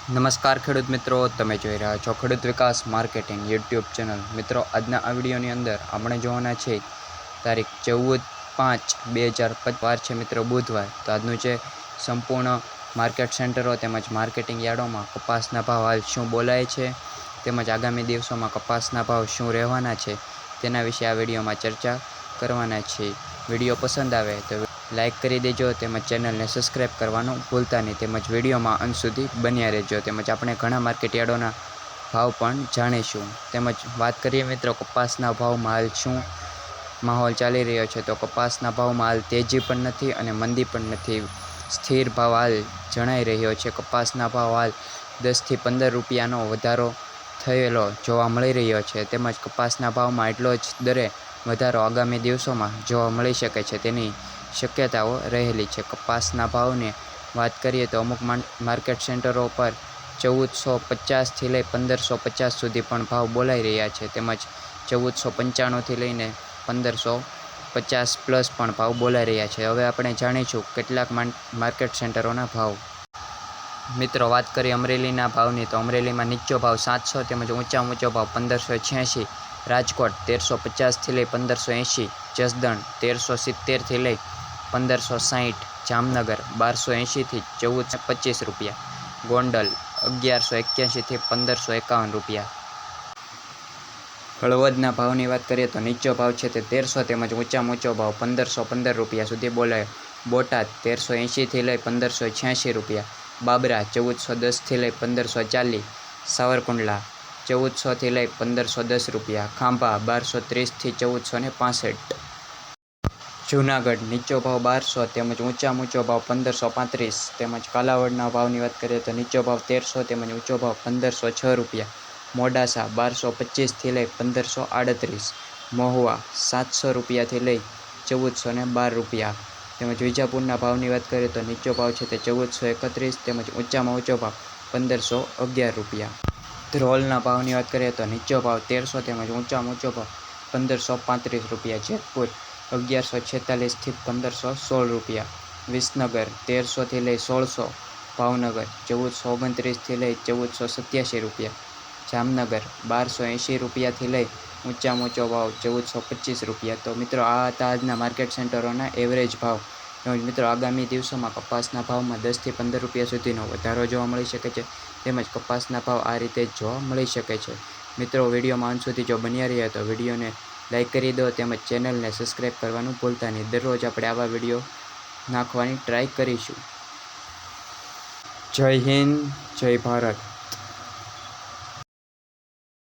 નમસ્કાર ખેડૂત મિત્રો, તમે જોઈ રહ્યા છો ખેડૂત વિકાસ માર્કેટિંગ યુટ્યુબ ચેનલ. મિત્રો, આજના આ વિડીયોની અંદર આપણે જોવાના છે તારીખ 14/5/2025 વાર છે મિત્રો બુધવાર. તો આજનું છે સંપૂર્ણ માર્કેટ સેન્ટરો તેમજ માર્કેટિંગ યાર્ડોમાં કપાસના ભાવ હાલ શું બોલાય છે તેમજ આગામી દિવસોમાં કપાસના ભાવ શું રહેવાના છે તેના વિશે આ વિડીયોમાં ચર્ચા કરવાના છે. વિડીયો પસંદ આવે તો લાઇક કરી દેજો તેમજ ચેનલને સબસ્ક્રાઈબ કરવાનું ભૂલતા નહીં. તેમજ વિડીયોમાં અંત સુધી બન્યા રહેજો. તેમજ આપણે ઘણા માર્કેટયાર્ડોના ભાવ પણ જાણીશું. તેમજ વાત કરીએ મિત્રો કપાસના ભાવમાં હાલ શું માહોલ ચાલી રહ્યો છે, તો કપાસના ભાવમાં હાલ તેજી પણ નથી અને મંદી પણ નથી. સ્થિર ભાવ હાલ જણાઈ રહ્યો છે. કપાસના ભાવ હાલ 10 થી 15 રૂપિયાનો વધારો થયેલો જોવા મળી રહ્યો છે. તેમજ કપાસના ભાવમાં એટલો જ દરે વધારો આગામી દિવસોમાં જોવા મળી શકે છે તેની શક્યતાઓ રહેલી છે. કપાસના ભાવની વાત કરીએ તો અમુક માર્કેટ સેન્ટરો પર 1450થી લઈ 1550 સુધી પણ ભાવ બોલાઈ રહ્યા છે. તેમજ 1495થી લઈને 1550 પ્લસ પણ ભાવ બોલાઈ રહ્યા છે. હવે આપણે જાણીશું કેટલાક માર્કેટ સેન્ટરોના ભાવ. મિત્રો, વાત કરીએ અમરેલીના ભાવની તો અમરેલીમાં નીચો ભાવ 700 તેમજ ઊંચામાં ઊંચો ભાવ 1586. રાજકોટ 1350થી લઈ 1580. જસદણ 1370થી લઈ 1560. જામનગર 1280થી 1425 રૂપિયા. ગોંડલ 1181થી 1551 રૂપિયા. હળવદના ભાવની વાત કરીએ તો નીચો ભાવ છે તે 1300 તેમજ ઊંચામાં ઊંચો ભાવ 1515 રૂપિયા સુધી બોલાયો. બોટાદ 1380થી લઈ 1586 રૂપિયા. બાબરા 1410થી લઈ 1540. સાવરકુંડલા 1400થી લઈ 1510 રૂપિયા. ખાંભા 1230થી 1465. જૂનાગઢ નીચો ભાવ 1200 તેમજ ઊંચામાં ઊંચો ભાવ 1535. તેમજ કાલાવડના ભાવની વાત કરીએ તો નીચો ભાવ 1300 તેમજ ઊંચો ભાવ 1506 રૂપિયા. મોડાસા 1225થી લઈ 1538. મહુવા 700 રૂપિયાથી લઈ 1412 રૂપિયા. તેમજ વિજાપુરના ભાવની વાત કરીએ તો નીચો ભાવ છે તે 1431 તેમજ ઊંચામાં ઊંચો ભાવ 1511 રૂપિયા. ધ્રોલના ભાવની વાત કરીએ તો નીચો ભાવ 1300 તેમજ ઊંચામાં ઊંચો ભાવ 1535 રૂપિયા. જેતપુર 1146થી 1516 રૂપિયા. વિસનગર 1300થી લઈ 1600. ભાવનગર 1429થી લઈ 1487 રૂપિયા. જામનગર 1280 રૂપિયાથી લઈ ઊંચામાં ઊંચો ભાવ 1425 રૂપિયા. તો મિત્રો, આ હતા આજના માર્કેટ સેન્ટરોના એવરેજ ભાવ. તેમજ મિત્રો, આગામી દિવસોમાં કપાસના ભાવમાં 10થી 15 રૂપિયા સુધીનો વધારો જોવા મળી શકે છે. તેમજ કપાસના ભાવ આ રીતે જોવા મળી શકે છે. મિત્રો, વિડીયોમાં અંત સુધી જો બન્યા રહ્યા તો વિડીયોને લાઇક કરી દો તેમજ ચેનલને સબસ્ક્રાઈબ કરવાનું ભૂલતા નહીં. દરરોજ આપણે આવા વિડીયો નાખવાની ટ્રાય કરીશું. જય હિન્દ, જય ભારત.